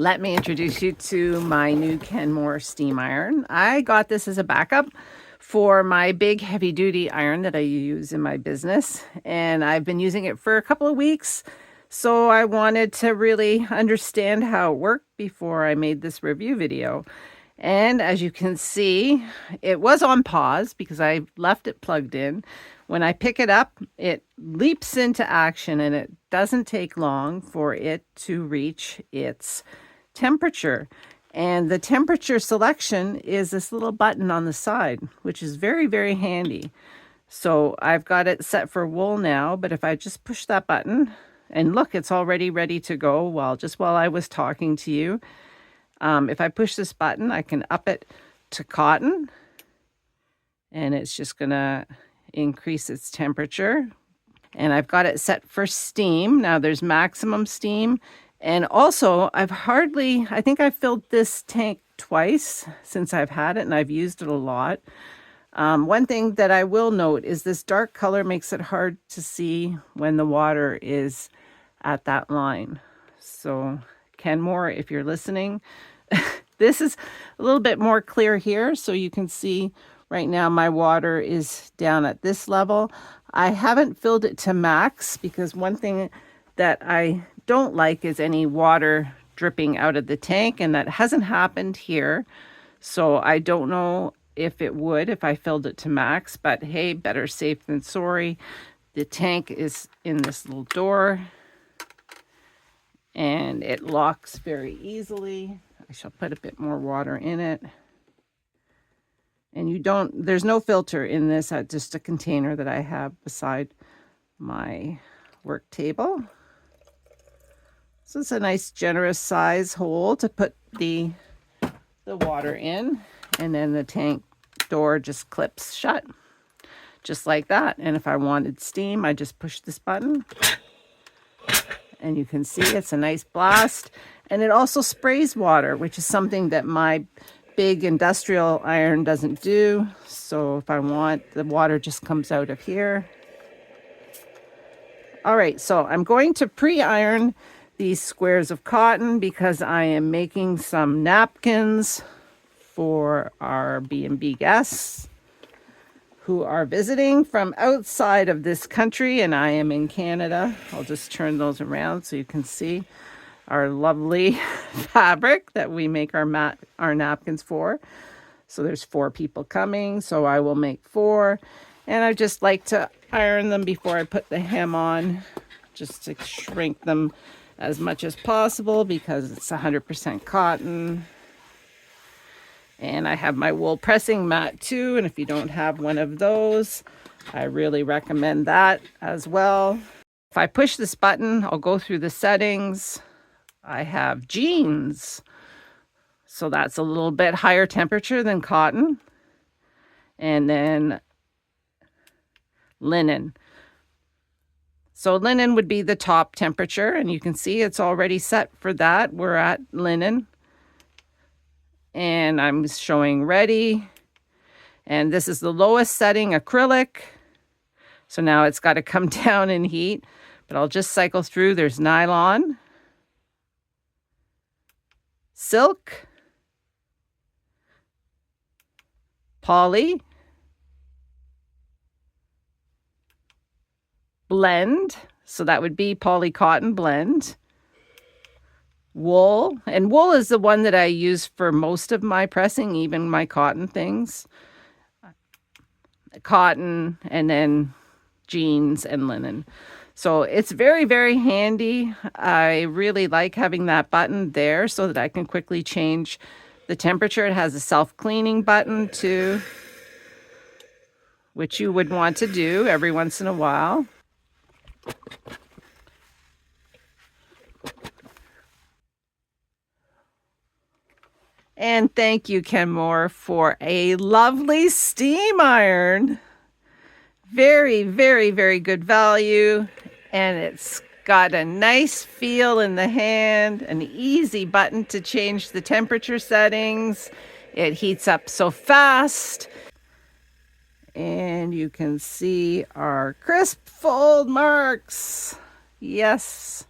Let me introduce you to my new Kenmore steam iron. I got this as a backup for my big heavy duty iron that I use in my business, and I've been using it for a couple of weeks. So I wanted to really understand how it worked before I made this review video. And as you can see, it was on pause because I left it plugged in. When I pick it up, it leaps into action, and it doesn't take long for it to reach its temperature. And the temperature selection is this little button on the side, which is very, very handy. So I've got it set for wool now, but if I just push that button, and look, it's already ready to go while I was talking to you. If I push this button, I can up it to cotton, and it's just gonna increase its temperature. And I've got it set for steam. Now there's maximum steam. And also, I think I've filled this tank twice since I've had it, and I've used it a lot. One thing that I will note is this dark color makes it hard to see when the water is at that line. So Kenmore, if you're listening, this is a little bit more clear here. So you can see right now my water is down at this level. I haven't filled it to max because one thing that I don't like is any water dripping out of the tank, and that hasn't happened here. So I don't know if it would if I filled it to max, but hey, better safe than sorry. The tank is in this little door, and it locks very easily. I shall put a bit more water in it. And there's no filter in this, just a container that I have beside my work table. So it's a nice generous size hole to put the water in, and then the tank door just clips shut just like that. And if I wanted steam, I just push this button, and you can see it's a nice blast. And it also sprays water, which is something that my big industrial iron doesn't do. So if I want, the water just comes out of here. All right, so I'm going to pre-iron these squares of cotton because I am making some napkins for our B&B guests who are visiting from outside of this country, and I am in Canada. I'll just turn those around so you can see our lovely fabric that we make our napkins for. So there's 4 people coming, so I will make 4. And I just like to iron them before I put the hem on, just to shrink them as much as possible because it's 100% cotton. And I have my wool pressing mat too, and if you don't have one of those, I really recommend that as well. If I push this button, I'll go through the settings. I have jeans, so that's a little bit higher temperature than cotton. And then linen. So linen would be the top temperature, and you can see it's already set for that. We're at linen, and I'm showing ready. And this is the lowest setting, acrylic. So now it's got to come down in heat, but I'll just cycle through. There's nylon, silk, poly, blend, so that would be poly cotton blend, wool, and wool is the one that I use for most of my pressing, even my cotton things. Cotton, and then jeans and linen. So it's very, very handy. I really like having that button there so that I can quickly change the temperature. It has a self-cleaning button too, which you would want to do every once in a while. And thank you, Kenmore, for a lovely steam iron. Very, very, very good value. And it's got a nice feel in the hand, an easy button to change the temperature settings. It heats up so fast. And you can see our crisp fold marks. Yes.